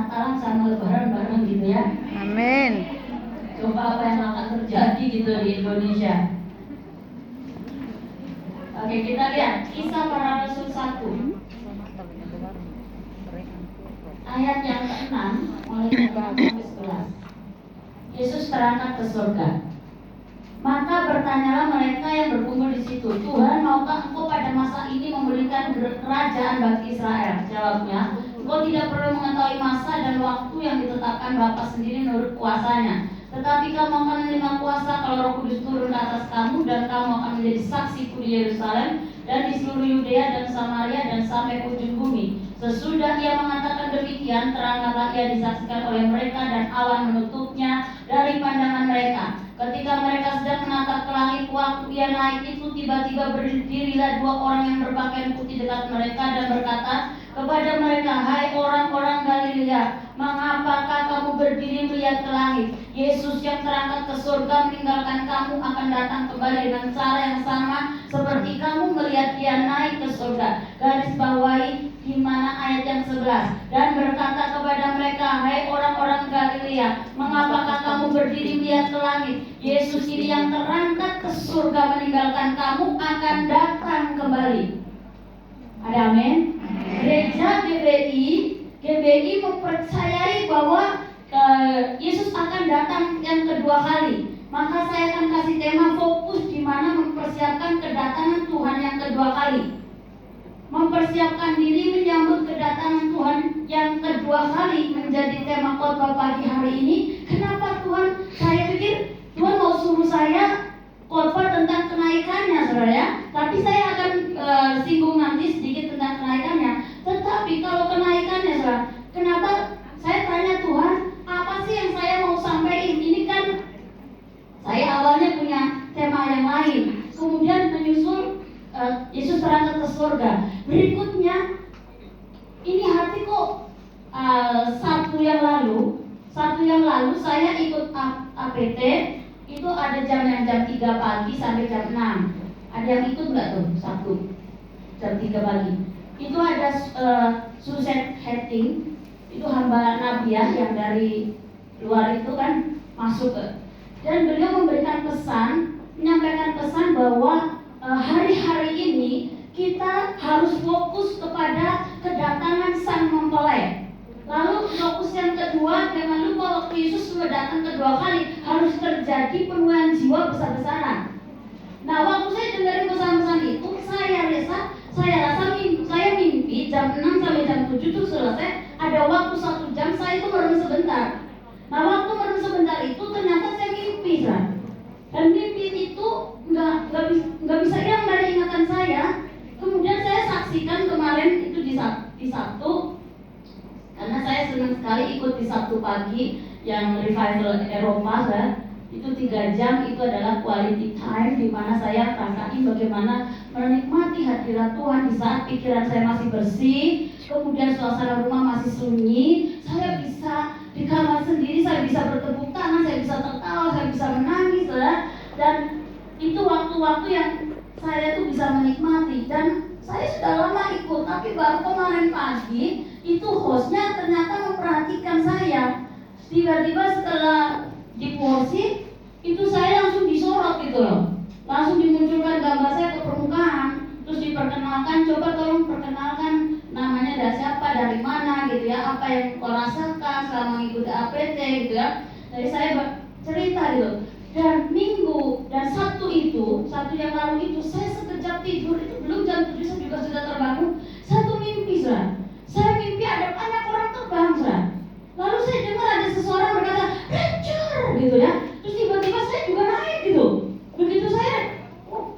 Natalan sama Lebaran bareng gitu ya. Amin. Coba apa yang akan terjadi gitu di Indonesia. Oke, kita lihat Kisah Para Rasul 1 ayat yang ke-6 mulai dari 6 sampai 11. Yesus terangkat ke surga. Maka bertanyalah mereka yang berkumpul di situ, Tuhan, maukah engkau pada masa ini memberikan kerajaan bagi Israel? Jawabnya, engkau tidak perlu mengetahui masa dan waktu yang ditetapkan Bapa sendiri menurut kuasanya. Tetapi kamu akan menerima kuasa kalau Roh Kudus turun ke atas kamu, dan kamu akan menjadi saksiku di Yerusalem dan di seluruh Yudea dan Samaria dan sampai ke ujung bumi. Sesudah ia mengatakan demikian, terangkatlah ia disaksikan oleh mereka dan awan menutupnya dari pandangan mereka. Ketika mereka sedang menatap ke langit, waktu ia naik itu tiba-tiba berdirilah dua orang yang berpakaian putih dekat mereka dan berkata kepada mereka, hai orang-orang Galilea, mengapakah kamu berdiri melihat ke langit? Yesus yang terangkat ke surga meninggalkan kamu akan datang kembali dengan cara yang sama seperti kamu melihat dia naik ke surga. Garis bawahi di mana ayat yang 11. Dan berkata kepada mereka, hai orang-orang Galilea, mengapakah kamu berdiri melihat ke langit? Yesus ini yang terangkat ke surga meninggalkan kamu akan datang kembali. Ada amin? Gereja GBI mempercayai bahwa Yesus akan datang yang kedua kali. Maka saya akan kasih tema fokus di mana mempersiapkan kedatangan Tuhan yang kedua kali. Mempersiapkan diri menyambut kedatangan Tuhan yang kedua kali menjadi tema khotbah pagi hari ini. Kenapa Tuhan? Saya pikir Tuhan mau suruh saya khotbah tentang kenaikannya, saudara ya. Tapi saya akan singgung nanti sedikit tentang kenaikannya. Tetapi kalau kenaikannya, saudara, kenapa saya tanya Tuhan, apa sih yang saya mau sampaikan? Ini kan saya awalnya punya tema yang lain, kemudian menyusul Yesus terangkat ke surga. Berikutnya, ini hati kok Sabtu yang lalu saya ikut APT. Itu ada jam 3 pagi sampai jam 6. Ada yang ikut nggak tuh Sabtu jam 3 pagi? Itu ada Susan Hetting, itu hamba Nabiah yang dari luar itu kan masuk ke, dan beliau memberikan pesan, menyampaikan pesan bahwa hari-hari ini kita harus fokus kepada kedatangan Sang Mempelai. Lalu fokus yang kedua, jangan lupa waktu Yesus sudah datang kedua kali harus terjadi penuaian jiwa besar-besaran. Nah, waktu saya dengerin pesan-pesan itu, saya rasa saya mimpi jam 6 sampai jam 7 itu selesai. Ada waktu 1 jam saya itu merenung sebentar. Nah, waktu merenung sebentar itu ternyata saya mimpi, kan? Dan mimpi itu nggak bisa hilang dari ingatan saya. Kemudian saya saksikan kemarin itu di Sabtu. Karena saya senang sekali ikut di Sabtu pagi yang revival Eropa, kan? Itu 3 jam, itu adalah quality time di mana saya rasain bagaimana menikmati hadirat Tuhan di saat pikiran saya masih bersih, kemudian suasana rumah masih sunyi, saya bisa di kamar sendiri, saya bisa bertepuk tangan, saya bisa tertawa, saya bisa menangis, dan itu waktu-waktu yang saya tuh bisa menikmati. Dan saya sudah lama ikut, tapi baru kemarin pagi itu hostnya ternyata memperhatikan saya. Tiba-tiba setelah di porsi itu saya langsung disorot gitu loh, langsung dimunculkan gambar saya ke permukaan, terus diperkenalkan, coba tolong perkenalkan namanya dari siapa, dari mana gitu ya, apa yang kau rasakan selama mengikuti APT gitu ya. Jadi saya cerita gitu. Dan Minggu dan Sabtu yang lalu itu saya sekejap tidur, itu belum jam 7 saya juga sudah terbangun. Satu mimpi, saya mimpi ada banyak orang terbang, lalu saya dengar ada seseorang berkata Ranger gitu ya. Terus tiba-tiba saya juga naik gitu. Begitu saya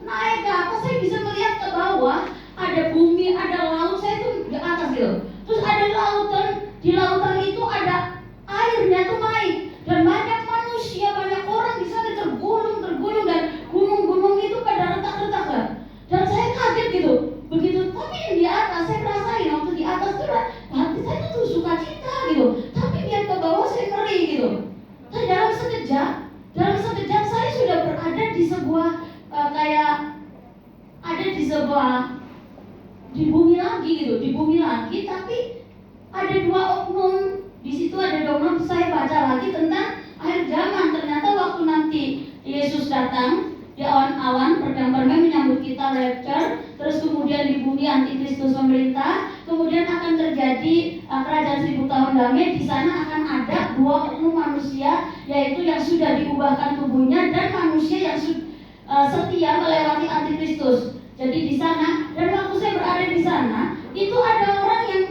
naik ke atas, saya bisa melihat ke bawah, ada bumi, ada laut, saya tuh di atas gitu. Terus ada lautan, di lautan itu ada airnya tuh naik, dan banyak manusia, banyak orang di sana tergulung, dan gunung-gunung itu pada retak-retak, kan? Dan saya kaget gitu. Begitu, tapi di atas saya rasain waktu di atas tuh hati saya tuh sukacita gitu. Tapi biar ke bawah saya ngeri gitu. Tapi dalam sekejap saya sudah berada di sebuah di bumi lagi gitu, tapi ada 2 oknum di terjadi kerajaan 1000 tahun damai, di sana akan ada dua oknum manusia, yaitu yang sudah diubahkan tubuhnya dan manusia yang setia melewati antikristus. Jadi di sana, dan waktu saya berada di sana, itu ada orang yang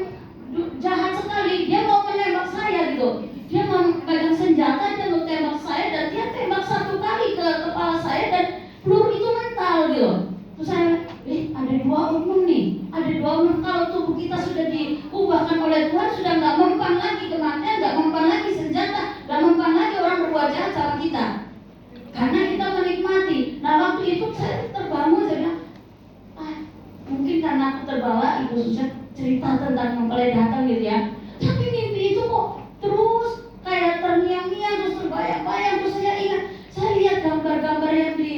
jahat sekali. Dia mau menembak saya gitu. Dia mau pegang senjata, dia mau tembak saya, dan dia tembak 1 kali ke kepala saya dan peluru itu mental gitu. Terus saya, ada 2 oknum nih, ada 2 oknum. Kalau tubuh kita sudah diubahkan oleh Tuhan, sudah nggak mempan lagi kematian, nggak mempan lagi senjata, nggak mempan lagi orang berbuat jahat sama kita, karena kita menikmati. Nah waktu itu saya terbangun, saya bilang, mungkin karena aku terbawa Ibu Susan cerita tentang mempelai datang gitu ya. Tapi mimpi itu kok terus kayak terngiang-ngiang, terus terbayang-bayang. Terus saya ingat, saya lihat gambar-gambar yang di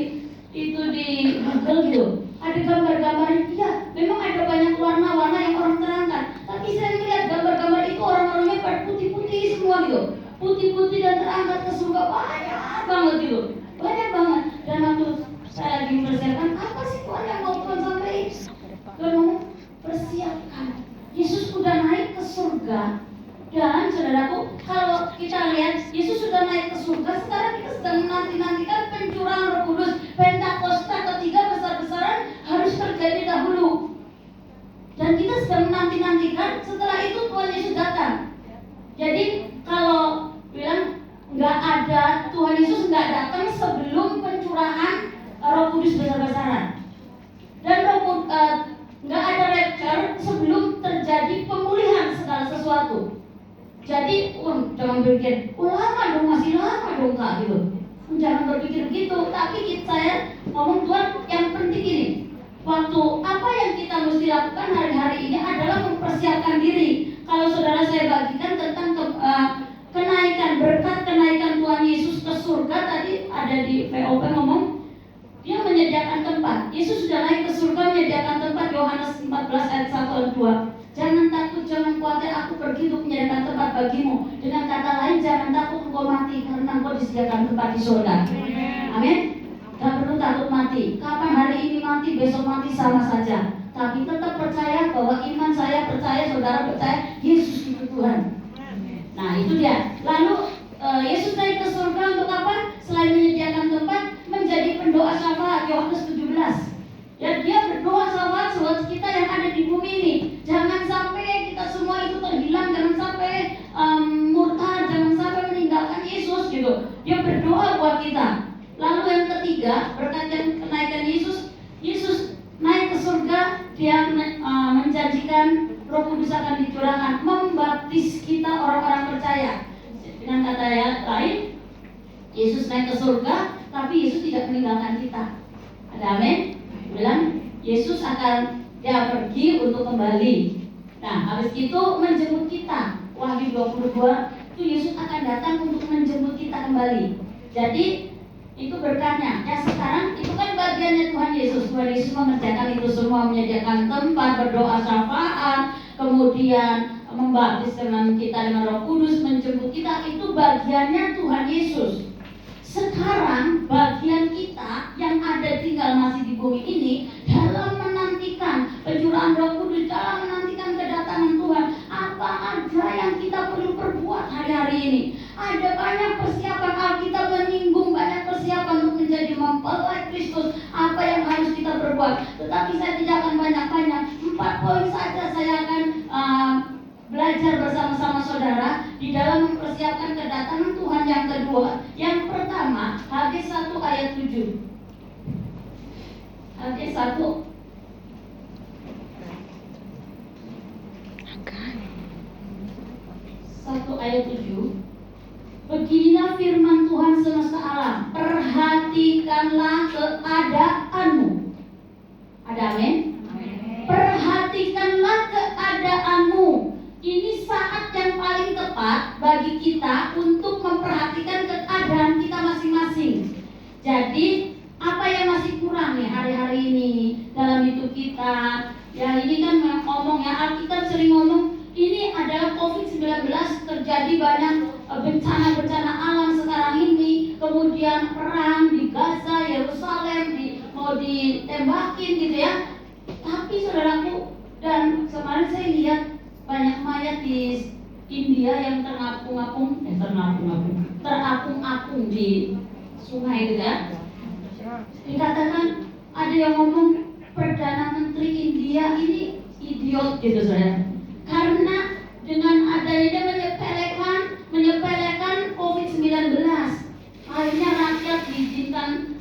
Google gitu. Ada gambar-gambar, iya, memang ada banyak warna-warna yang orang terangkan. Tapi saya melihat gambar-gambar itu orang-orangnya pada putih-putih semua gitu. Putih-putih dan terangkat ke surga, banyak banget gitu. Banyak banget. Dan waktu saya lagi mempersiapkan, apa sih Tuhan yang mau Tuhan sampaikan? Tuhan mau persiapkan. Yesus sudah naik ke surga. Dan saudaraku, kalau kita lihat Yesus sudah naik ke surga, sekarang kita sedang menanti-nantikan pencurahan Roh Kudus. Pentakosta ketiga besar-besaran harus terjadi dahulu. Dan kita sedang menanti-nantikan setelah itu Tuhan Yesus datang. Jadi kalau bilang nggak ada, Tuhan Yesus nggak datang sebelum pencurahan Roh Kudus besar-besaran. Dan nggak ada rapture sebelum terjadi pemulihan segala sesuatu. Jadi jangan berpikir, lama dong, masih lama dong Kak gitu. Jangan berpikir begitu. Tapi saya ngomong Tuhan, yang penting ini, waktu apa yang kita mesti lakukan hari-hari ini adalah mempersiapkan diri. Kalau saudara saya bagikan tentang kenaikan berkat, kenaikan Tuhan Yesus ke surga, tadi ada di VOP ngomong, dia menyediakan tempat. Yesus sudah naik ke surga menyediakan tempat. Yohanes 14 ayat 1 dan 2. Jangan takut, jangan khawatir, aku pergi untuk menyediakan tempat bagimu. Dengan kata lain, jangan takut engkau mati, karena engkau disediakan tempat di surga. Amin. Gak perlu takut mati. Kapan hari ini mati, besok mati sama saja. Tapi tetap percaya bahwa iman saya percaya, saudara percaya, Yesus itu Tuhan. Nah itu dia. Lalu Yesus naik ke surga untuk apa? Selain menyediakan tempat, menjadi pendoa syafaat. Yohanes 17. Ya, dia berdoa syafaat buat kita yang ada di bumi ini. Jangan sampai kita semua itu terhilang, jangan sampai murtad, jangan sampai meninggalkan Yesus gitu. Dia berdoa buat kita. Lalu yang ketiga, berkat yang kenaikan Yesus, Yesus naik ke surga, dia menjanjikan Roh Kudus akan dicurahkan, membaptis kita orang-orang percaya. Dengan kata lain, Yesus naik ke surga, tapi Yesus tidak meninggalkan kita. Ada amin? Bilang Yesus akan pergi untuk kembali. Nah, habis itu menjemput kita. Wahyu 22 itu Yesus akan datang untuk menjemput kita kembali. Jadi itu berkatnya. Ya sekarang itu kan bagiannya Tuhan Yesus. Tuhan Yesus mengerjakan itu semua, menyediakan tempat, berdoa syafaat, kemudian membaptis dengan kita dengan Roh Kudus, menjemput kita. Itu bagiannya Tuhan Yesus. Sekarang bagian kita yang ada tinggal masih di bumi ini dalam menantikan pencurahan Roh Kudus, dalam menantikan kedatangan Tuhan. Apa aja yang kita perlu perbuat hari-hari ini? Ada banyak persiapan. Alkitab menyinggung banyak persiapan untuk menjadi mempelai Kristus. Apa yang harus kita perbuat? Tetapi saya tidak akan banyak-banyak. 4 poin saja saya akan belajar bersama-sama saudara di dalam mempersiapkan kedatangan Tuhan yang kedua. Yang pertama, Hagai 1 ayat 7. Hagai 1 ayat 7. Beginilah firman Tuhan semesta alam, perhatikanlah keadaanmu. Ada amin? Perhatikanlah keadaanmu. Ini saat yang paling tepat bagi kita untuk memperhatikan keadaan kita masing-masing. Jadi apa yang masih kurang nih hari-hari ini dalam hidup kita? Ya ini kan ngomong ya, Alkitab sering ngomong ini adalah COVID-19, terjadi banyak bencana-bencana alam sekarang ini. Kemudian perang di Gaza, Yerusalem mau ditembakin gitu ya. Tapi saudaraku, dan kemarin saya lihat banyak mayat lihat di India yang terapung-apung di sungai itu ya. Dikatakan ada yang ngomong Perdana Menteri India ini idiot gitu saudara. Karena dengan adanya dia menyepelekan COVID-19, akhirnya rakyat diizinkan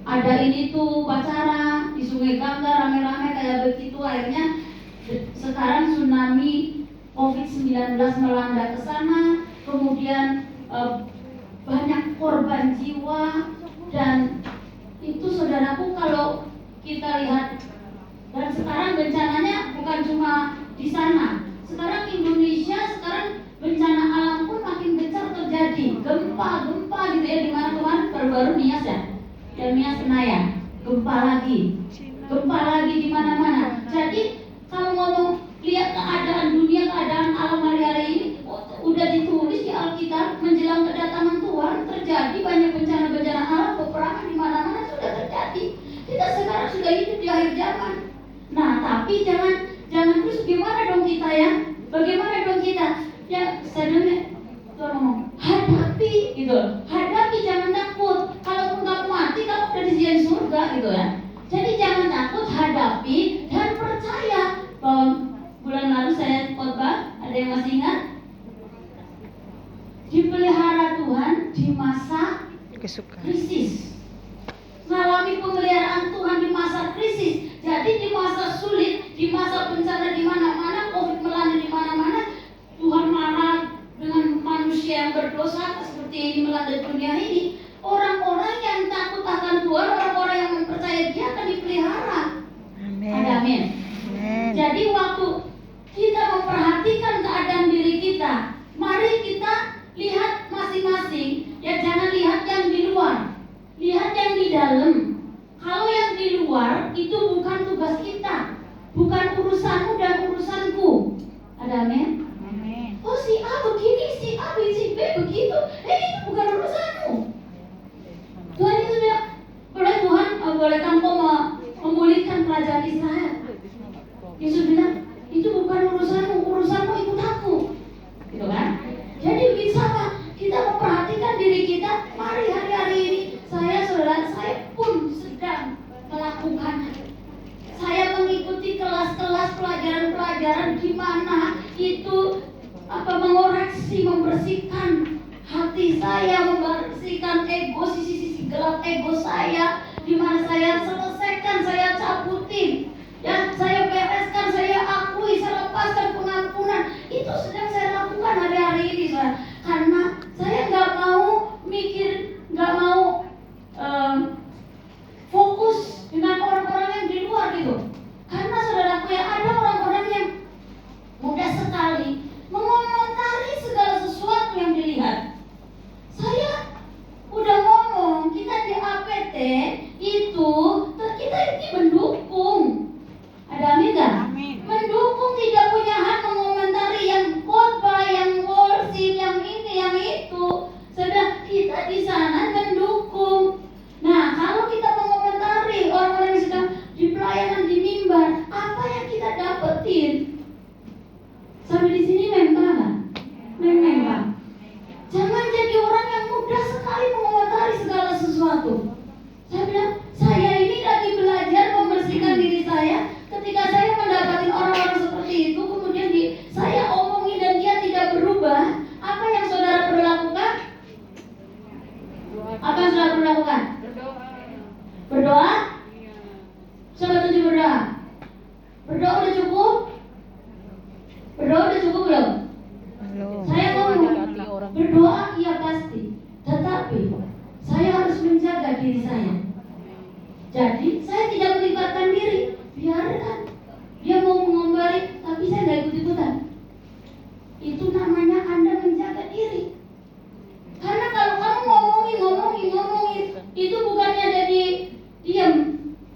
ada ini tuh upacara di Sungai Gangga rame-rame kayak begitu. Akhirnya sekarang tsunami COVID-19 melanda ke sana, kemudian banyak korban jiwa. Dan itu saudaraku kalau kita lihat, dan sekarang bencananya bukan cuma di sana. Sekarang Indonesia bencana alam pun makin gencar terjadi. Gempa gitu ya, di mana kemarin baru-baru Nias ya. Dan Nias Senayan, gempa lagi di mana-mana. Jadi kalau ngomong lihat keadaan dunia, keadaan alam hari-hari ini udah ditulis di Alkitab, menjelang kedatangan Tuhan terjadi banyak bencana-bencana alam, peperangan di mana-mana sudah terjadi. Kita sekarang sudah hidup di akhir zaman. Nah, tapi jangan terus gimana dong kita ya? Bagaimana dong kita? Ya, saya Tuhan ngomong, hadapi gitu. Hadapi, jangan takut. Kalaupun kamu mati, kamu udah disediain surga gitu ya. Jadi jangan takut, hadapi dan percaya. Bulan lalu saya khotbah, ada yang masih ingat? Dipelihara Tuhan di masa krisis. Mengalami pemeliharaan Tuhan di masa krisis. Jadi di masa sulit, di masa bencana di mana-mana, COVID melanda di mana-mana, Tuhan marah dengan manusia yang berdosa seperti ini melanda dunia ini. Orang-orang yang takut akan Tuhan, orang-orang yang mempercayai Dia akan dipelihara. Amin. Jadi waktu kita memperhatikan keadaan diri kita, mari kita lihat masing-masing. Ya, jangan lihat yang di luar, lihat yang di dalam. Kalau yang di luar itu bukan tugas kita, bukan urusanmu dan urusanku. Ada amin? Oh, si A begini, si A, si B begitu. Itu bukan urusanmu. Tuhan itu bilang, boleh kamu memulihkan kerajaan Israel. Yesus bilang, itu bukan urusanmu ikut aku. Gitu kan? Jadi begitu sama, kita memperhatikan diri kita. Mari hari-hari ini, saudara, saya pun sedang melakukan. Saya mengikuti kelas-kelas pelajaran-pelajaran di mana itu mengoreksi, membersihkan hati saya, membersihkan ego, sisi-sisi gelap ego saya, di mana saya selesaikan, saya cabutin, ya, saya bereskan, saya akui, saya lepaskan pengampunan. Itu sedang saya lakukan hari-hari ini, saudara. Karena saya nggak mau fokus dengan orang-orang yang di luar gitu. Karena saudaraku ya, ada orang-orang yang mudah sekali mengomentari segala sesuatu yang dilihat. Saya udah ngomong, kita di APT itu kita ini mendukung. Ada amin nggak? Mendukung, tidak punya hak mengomentari yang khotbah, yang worship, yang ini, yang itu. Sedang kita di sana mendukung. Nah, kalau kita mengomentari orang-orang yang sedang di pelayanan di mimbar, apa yang kita dapetin? Sampai di sini memang nggak? Jangan jadi orang yang mudah sekali mengomentari segala sesuatu. Saya bilang, saya ini lagi belajar membersihkan diri saya. Ketika saya mendapati orang-orang seperti itu, kemudian saya omongin dan dia tidak berubah, apa yang saudara perlu lakukan? Apa yang saudara perlu lakukan? Berdoa? Coba tunjuk berdoa. Berdoa udah cukup? Berdoa udah cukup belum? Saya ngomong, berdoa iya pasti, tetapi saya harus menjaga diri saya. Jadi saya tidak melibatkan diri. Biarkan dia mau mengomari, tapi saya nggak ikut-ikutan. Itu namanya Anda menjaga diri. Karena kalau kamu ngomongin, itu bukannya jadi diam,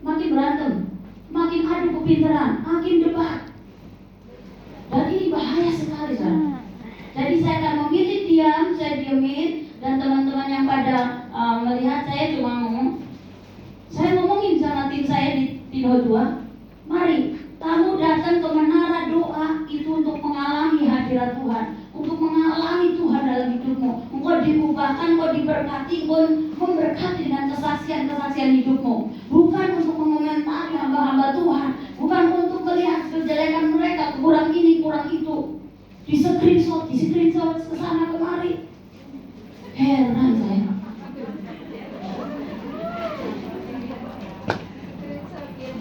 makin berantem, makin adu kepintaran, makin debat. Dan ini bahaya sekali, saudara. Jadi saya akan memilih diam, saya diemin, dan teman-teman yang pada melihat saya cuma ngomong. Saya ngomongin sama tim saya di Tino 2. Mari, kamu datang ke menara doa itu untuk mengalami screenshot ke sana kemari. Heran saya.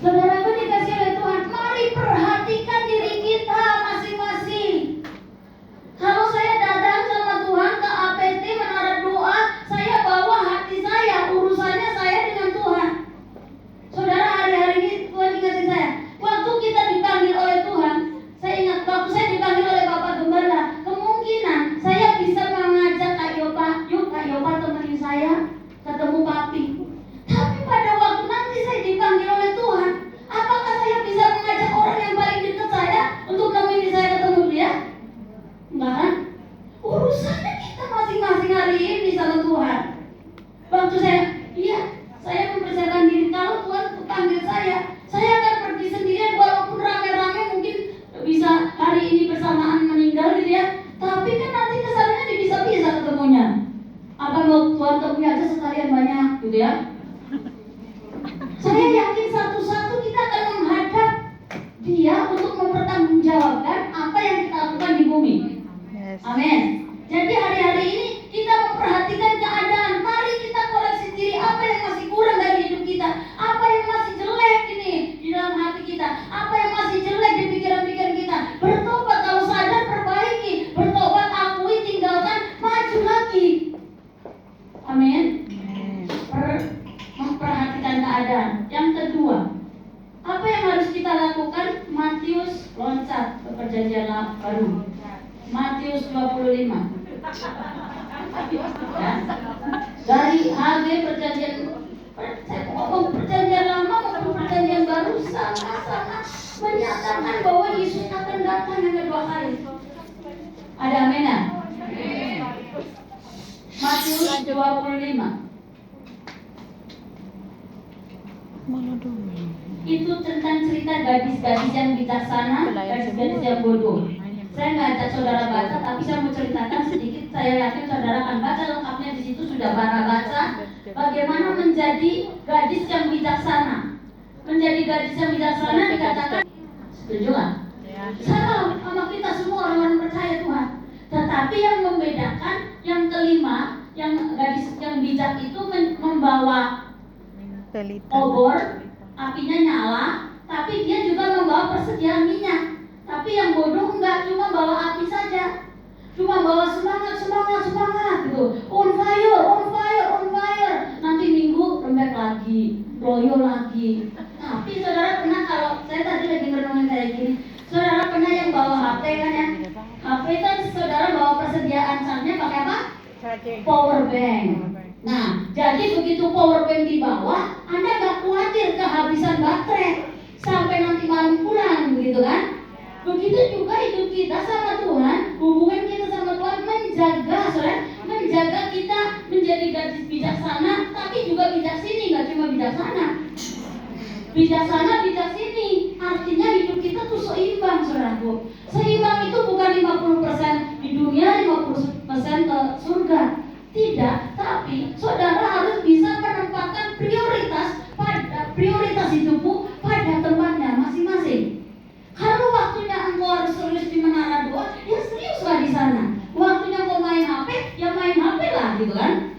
Saudaraku dikasih oleh Tuhan, mari perhatikan diri kita masing-masing. Kalau saya datang sama Tuhan ke APT Menara Doa, saya bawa hati saya, urusannya saya dengan Tuhan. Saudara, hari-hari ini Tuhan ingatin saya, waktu kita dipanggil oleh Tuhan, saya ingat waktu saya dipanggil oleh Bapak Gembala, kemungkinan saya bisa mengajak Kak Yopa, yuk Kak Yopa temenin saya ketemu Papi. Tapi pada waktu nanti saya dipanggil oleh Tuhan, apakah saya bisa mengajak orang yang paling dekat saya untuk nemenin saya ketemu dia? Enggak kan? Urusannya kita masing-masing hari ini sama Tuhan. Waktu saya mempersiapkan diri, kalau Tuhan panggil saya akan pergi sendirian, walaupun rame-rame mungkin bisa hari ini bersamaan meninggal gitu ya. Tapi kan nanti kesannya bisa-bisa ketemunya. Apa mau Tuhan temunya aja sekalian banyak gitu ya. Saya yakin satu-satu kita akan menghadap Dia untuk mempertanggungjawabkan apa yang kita lakukan di bumi. Amin. Jadi hari-hari ini kita memperhatikan keadaan. Mari kita koreksi diri, apa yang masih kurang dari hidup kita, apa yang masih jelek ini di dalam hati kita, apa yang masih jelek di pikiran-pikiran kita. Bertobat, kalau sadar perbaiki, bertobat akui, tinggalkan, maju lagi. Amin. Memperhatikan keadaan. Yang kedua, apa yang harus kita lakukan? Matius, loncat ke perjanjian baru. Matius 25. Ya. Dari HG perjanjian, saya ngomong perjanjian lama maupun perjanjian baru sama-sama menyatakan bahwa Yesus akan datang yang kedua kali. Ada amin ya? Matius 25. Itu tentang cerita gadis-gadis yang bijaksana, gadis-gadis yang bodoh. Saya nggak ajak saudara baca, tapi saya mau ceritakan sedikit. Saya yakin saudara akan baca lengkapnya di situ, sudah baca bagaimana menjadi gadis yang bijaksana. Menjadi gadis yang bijaksana dikatakan, setuju nggak? Sama kita semua orang-orang percaya Tuhan. Tetapi yang membedakan yang kelima, yang gadis yang bijak itu membawa obor, apinya nyala, tapi dia juga membawa persediaan minyak. Tapi yang bodoh enggak, cuma bawa api saja, cuma bawa semangat gitu, on fire. Nanti minggu lembek lagi, loyo lagi. Tapi saudara pernah, kalau saya tadi lagi merenungin kayak gini, saudara pernah yang bawa HP kan ya? HP kan saudara bawa persediaan charge-nya pakai apa? Power bank. Nah, jadi begitu power bank dibawa, Anda gak khawatir kehabisan baterai sampai nanti malam pulang, begitu kan? Begitu juga hidup kita sama Tuhan, hubungan kita sama Tuhan menjaga kita menjadi gadis bijaksana, tapi juga bijak sini, gak cuma bijaksana. Bijaksana, bijak sini, artinya hidup kita tuh seimbang, saudaraku. Seimbang itu bukan 50% di dunia, 50% ke surga. Tidak, tapi saudara harus bisa menempatkan prioritas hidupmu pada tempatnya masing-masing. Kalau waktunya engkau harus serius di Menara Doa, ya seriuslah di sana. Waktunya engkau main HP, ya main HP lah gitu kan.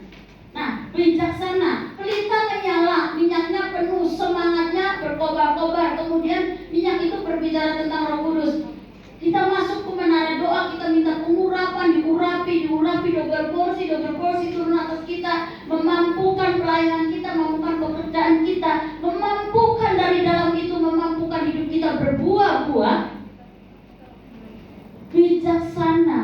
Nah, bijaksana, pelita menyala, minyaknya penuh, semangatnya berkobar-kobar. Kemudian minyak itu berbicara tentang Roh Kudus. Kita masuk ke Menara Doa, kita minta pengurapan, diurapi, double porsi turun atas kita, memampukan pelayanan kita, memampukan pekerjaan kita, memampukan dari dalam itu, memampukan hidup kita berbuah-buah. Bijaksana,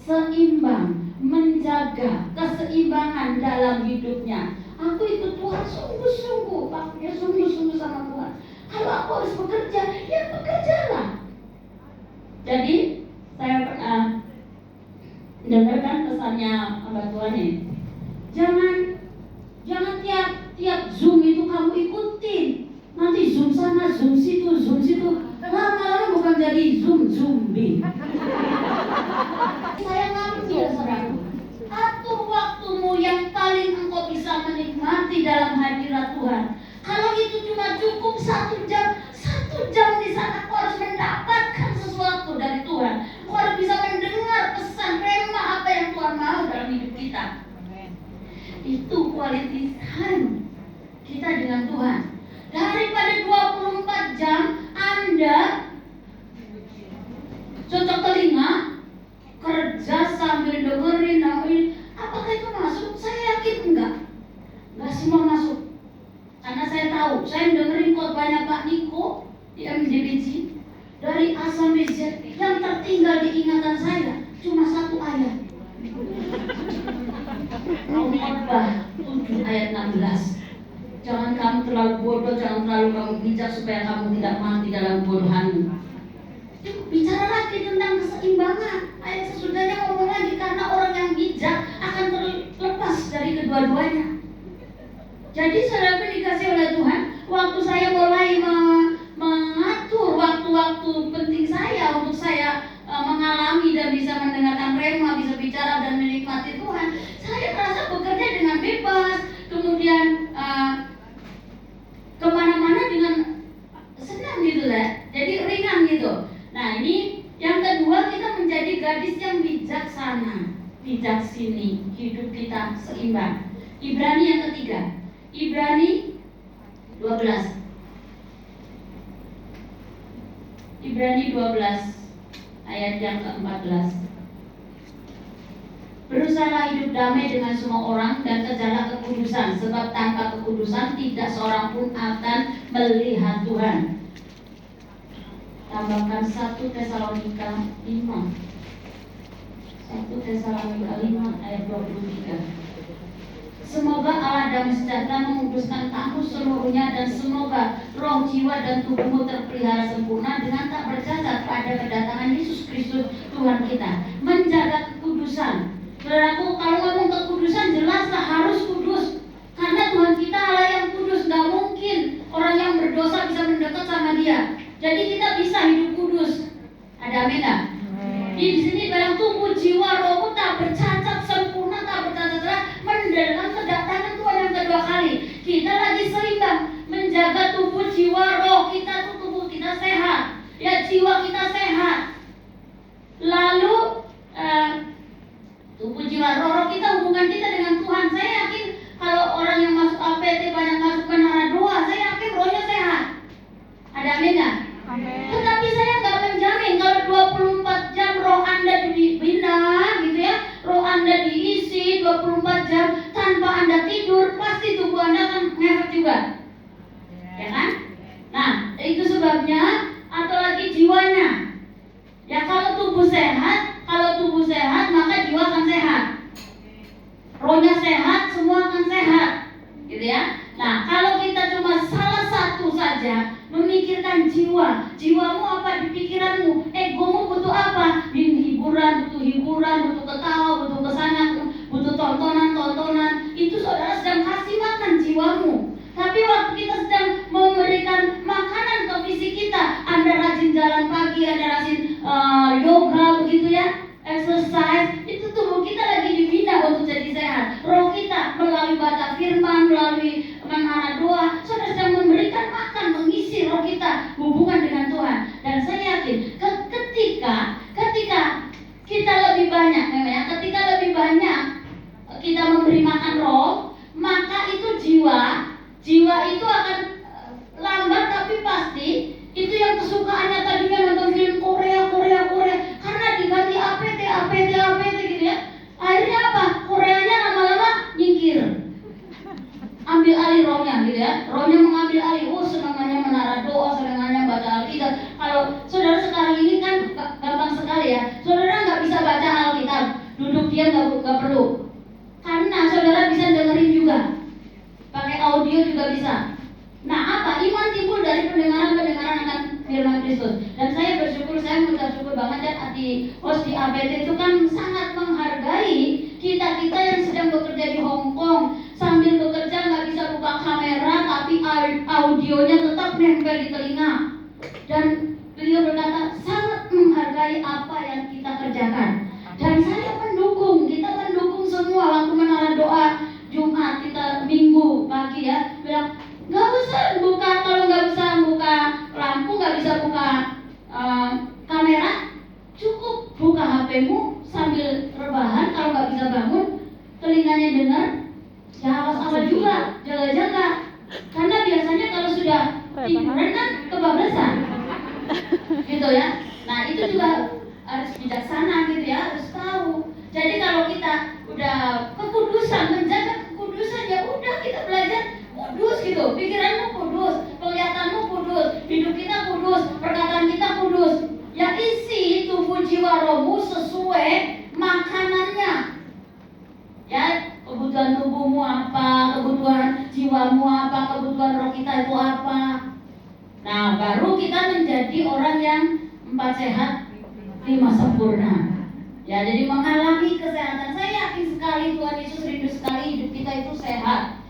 seimbang, menjaga keseimbangan dalam hidupnya. Aku ikut Tuhan sungguh-sungguh, waktunya sungguh-sungguh sama Tuhan. Kalau aku harus bekerja, ya bekerjalah. Jadi saya pernah dengarkan pesannya Mbak Tuhan ini. Jangan tiap Zoom itu kamu ikutin. Nanti Zoom sana, Zoom situ. Lama-lama bukan jadi zombie. Saya ngambil saudara. Atur waktumu yang paling engkau bisa menikmati dalam hadirat Tuhan. Kalau itu cuma cukup 1 jam di sana, kau harus mendapatkan sesuatu dari Tuhan. Kau harus bisa mendengar quality time kita dengan Tuhan. Daripada 24 jam Anda cocok telinga kerja sambil dengerin, apakah itu masuk? Saya yakin enggak semua masuk. Karena saya tahu, saya dengerin khotbahnya Pak Niko di MDBG dari A sampai Z, yang tertinggal di ingatan saya cuma satu ayat. Khotbah 7 ayat 16. Jangan kamu terlalu bodoh, jangan terlalu kamu bijak supaya kamu tidak mati dalam kebodohanmu. Bicara lagi tentang keseimbangan. Ayat sesudahnya ngomong lagi, karena orang yang bijak akan terlepas dari kedua-duanya. Jadi saudara dikasih oleh Tuhan, waktu saya mulai mengatur waktu-waktu penting saya untuk saya mengalami dan bisa mendengarkan rema, bisa bicara dan menikmati Tuhan, saya merasa bekerja dengan bebas, kemudian kemana-mana dengan senang gitu lah, jadi ringan gitu. Nah ini yang kedua, kita menjadi gadis yang bijaksana, bijaksini, hidup kita seimbang. Ibrani yang ketiga, Ibrani 12. Ibrani 12 ayat yang ke-14. Berusahalah hidup damai dengan semua orang dan kejarlah kekudusan, sebab tanpa kekudusan tidak seorang pun akan melihat Tuhan. Tambahkan 1 Tesalonika 5. 1 Tesalonika 5 ayat 23. Semoga Allah damai sejahtera menguduskan kamu seluruhnya, dan semoga roh, jiwa, dan tubuhmu terpelihara sempurna dengan tak bercacat pada kedatangan Yesus Kristus Tuhan kita. Menjaga kekudusan. Saudaraku, kalau ngomong kekudusan jelaslah harus kudus, karena Tuhan kita Allah yang kudus. Gak mungkin orang yang berdosa bisa mendekat sama Dia. Jadi kita bisa hidup kudus. Ada amin gak? Di sini bilang tubuh, jiwa, rohmu tak bercacat, sempurna, tak bercacat, mendalam kedatangan Tuhan yang kedua kali. Kita lagi seimbang, menjaga tubuh, jiwa, roh kita, tubuh kita sehat, ya jiwa kita sehat. Lalu tubuh, jiwa, roh kita, hubungan kita dengan Tuhan. Saya yakin kalau orang yang masuk APT, banyak masuk menara doa, saya yakin rohnya sehat. Ada amin gak? Amin. Tetapi saya nggak menjamin kalau 24 jam roh Anda dibina gitu ya, roh Anda diisi 24 jam tanpa Anda tidur, pasti tubuh Anda akan ngefek juga, ya kan? Nah itu sebabnya, atau lagi jiwanya. Ya kalau tubuh sehat maka jiwa akan sehat, rohnya sehat, semua akan sehat, gitu ya. Nah kalau kita cuma salah satu saja memikirkan jiwamu apa di pikiranmu, egomu butuh apa, hiburan, butuh ketawa, butuh kesana, butuh tontonan, itu saudara sedang kasih makan jiwamu. Tapi waktu kita sedang memberikan makanan ke fisik kita, Anda rajin jalan pagi, Anda rajin yoga begitu ya, exercise, itu tubuh kita lagi dibina untuk jadi sehat. Roh kita melalui baca firman, melalui menara doa, saudara sedang memberikan makan, mengisi roh kita hubungan dengan Tuhan. Dan saya yakin ketika kita lebih banyak, ketika lebih banyak kita memberi makan roh, maka itu jiwa itu akan lambat tapi pasti. Itu yang kesukaannya tadinya nonton film Korea, karena diganti APT gitu ya. Akhirnya apa? Koreanya lama-lama nyingkir, ambil alih rohnya gitu ya. Rohnya mengambil alih. Senangannya menara doa, senangannya baca Alkitab. Kalau saudara sekarang ini kan gampang sekali ya, saudara nggak bisa baca Alkitab, duduk diam nggak perlu, karena saudara bisa dengerin juga, pakai audio juga bisa. Nah apa? Iman timbul dari pendengaran akan firman Kristus. Dan saya bersyukur, saya mengucap syukur banget ya di host di ABT itu kan sangat menghargai kita yang sedang bekerja di Hong Kong. Sambil bekerja nggak bisa buka kamera, tapi audionya tetap nempel di telinga. Dan beliau berkata sangat menghargai apa yang kita kerjakan. Dan saya mendukung, kita mendukung semua. Waktu menara doa Jumat, kita Minggu pagi ya, bilang nggak usah buka, kalau nggak bisa buka lampu, nggak bisa buka kamera, cukup buka HP-mu sambil rebahan. Kalau nggak bisa bangun, telinganya dengar, Ya awas-awas juga, jaga-jaga. Karena biasanya kalau sudah tiduran kan kebablasan, gitu ya. Nah itu juga harus bijaksana gitu ya, harus tahu. Jadi kalau kita udah kekudusan, menjaga kekudusan, ya udah kita belajar kudus gitu. Pikiranmu kudus, penglihatanmu kudus, hidup kita kudus, perkataan kita kudus. Ya isi tubuh jiwa rohmu sesuai makanannya. Ya, kebutuhan tubuhmu apa, kebutuhan jiwamu apa, kebutuhan roh kita itu apa. Nah, baru kita menjadi orang yang 4 sehat, 5 sempurna. Ya, jadi mengalami kesehatan. Saya yakin sekali Tuhan Yesus rindu sekali hidup kita itu sehat.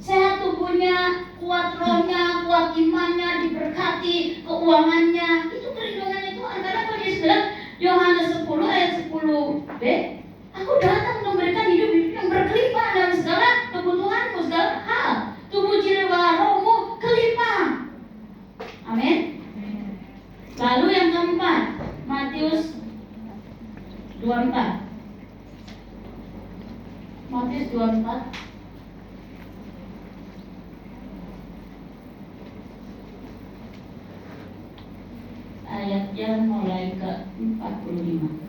Sehat tubuhnya, kuat rohnya, kuat imannya, diberkati keuangannya. Itu kerinduannya Tuhan. Karena Tuhan Yesus bilang Yohanes 10 ayat 10b, aku datang memberikan hidup yang berkelimpahan dalam segala kebutuhanmu, segala hal. Tubuh jiwa rohmu kelimpah. Amin. Lalu yang keempat, Matius 24. Matius 24 ayatnya mulai ke 45.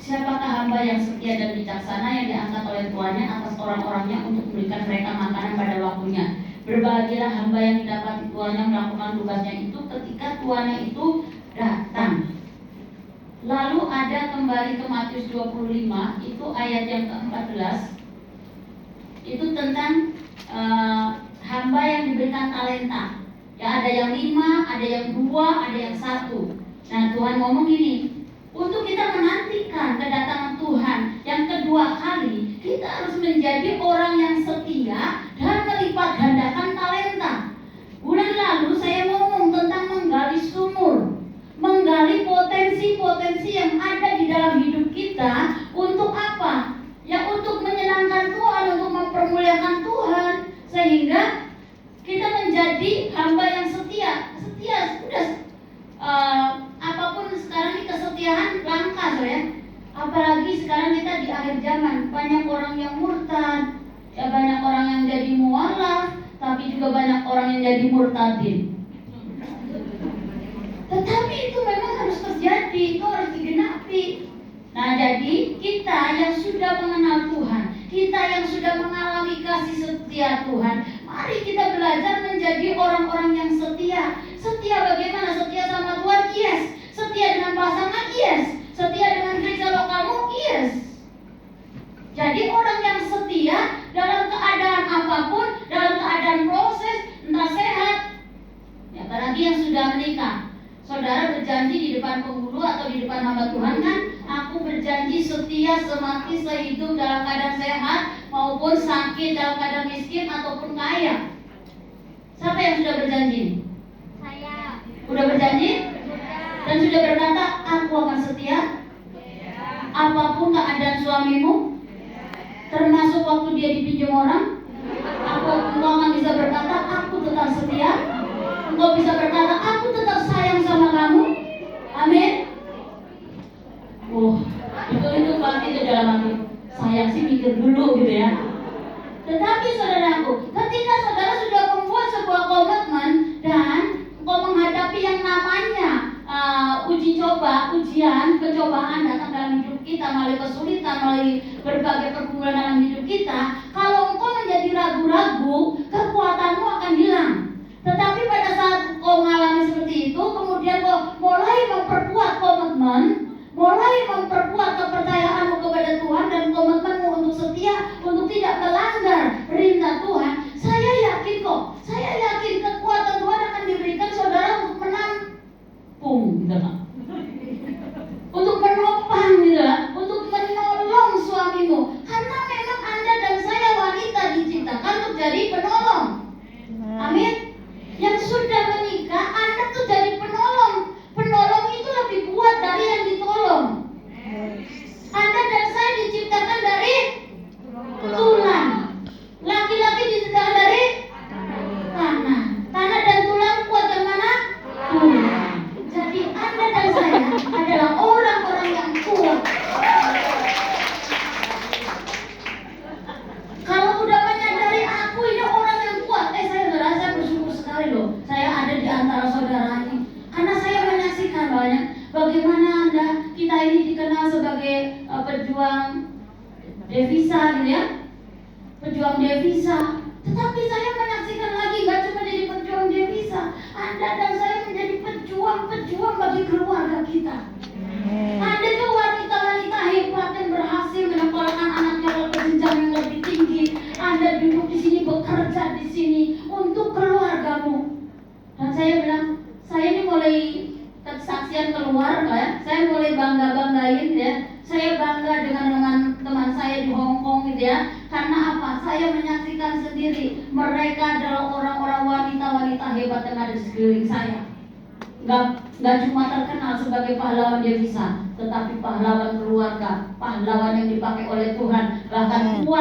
Siapakah hamba yang setia dan bijaksana yang diangkat oleh tuannya atas orang-orangnya untuk memberikan mereka makanan pada waktunya. Berbahagialah hamba yang didapati tuannya melakukan tugasnya itu ketika tuannya itu datang. Lalu ada kembali ke Matius 25, itu ayat yang ke-14. Itu tentang hamba yang diberikan talenta. Ya, ada yang 5, ada yang 2, ada yang 1. Nah, Tuhan ngomong gini, untuk kita menantikan kedatangan Tuhan yang kedua kali, kita harus menjadi orang yang setia dan melipat gandakan talenta. Bulan lalu saya ngomong tentang menggali sumur, menggali potensi-potensi yang ada di dalam hidup kita. Untuk apa? Ya untuk menyenangkan Tuhan, untuk mempermuliakan Tuhan, sehingga kita menjadi hamba yang setia. Setia sudah apapun sekarang ini kesetiaan langka ya. Apalagi sekarang kita di akhir zaman, banyak orang yang murtad, ya banyak orang yang jadi mualaf, tapi juga banyak orang yang jadi murtadin. Tetapi itu memang harus terjadi, itu harus digenapi. Nah, jadi kita yang sudah mengenal Tuhan, kita yang sudah mengalami kasih setia Tuhan, mari kita belajar menjadi orang-orang yang setia. Setia bagaimana? Setia sama Tuhan? Yes. Setia dengan pasangan? Yes. Setia dengan gereja lokalmu? Yes. Jadi orang yang setia dalam keadaan apapun, dalam keadaan proses, entah sehat, ya apalagi yang sudah menikah. Saudara berjanji di depan penghulu atau di depan hamba Tuhan kan, aku berjanji setia semati sehidup dalam keadaan sehat maupun sakit, dalam keadaan miskin ataupun kaya. Siapa yang sudah berjanji? Saya. Udah berjanji? Dan sudah berkata, aku akan setia apapun keadaan suamimu, termasuk waktu dia dipinjam orang. Engkau akan bisa berkata, aku tetap setia. Engkau bisa berkata, aku tetap sayang sama kamu. Amin. Itu pasti itu dalam hati. Sayang sih mikir dulu gitu ya. Tetapi saudaraku, ketika saudara sudah membuat sebuah komitmen dan engkau menghadapi yang namanya uji coba, ujian, pencobaan datang dalam hidup kita melalui kesulitan, melalui berbagai pergumulan dalam hidup kita. Kalau engkau menjadi ragu-ragu, kekuatanmu akan hilang. Tetapi pada saat engkau mulai kesaksian keluar lah ya. Saya mulai banggain ya. Saya bangga dengan teman saya di Hong Kong gitu ya. Karena apa? Saya menyaksikan sendiri mereka adalah orang-orang wanita-wanita hebat yang ada di sekeliling saya. Gak cuma terkenal sebagai pahlawan devisa, tetapi pahlawan keluarga, pahlawan yang dipakai oleh Tuhan, bahkan kuat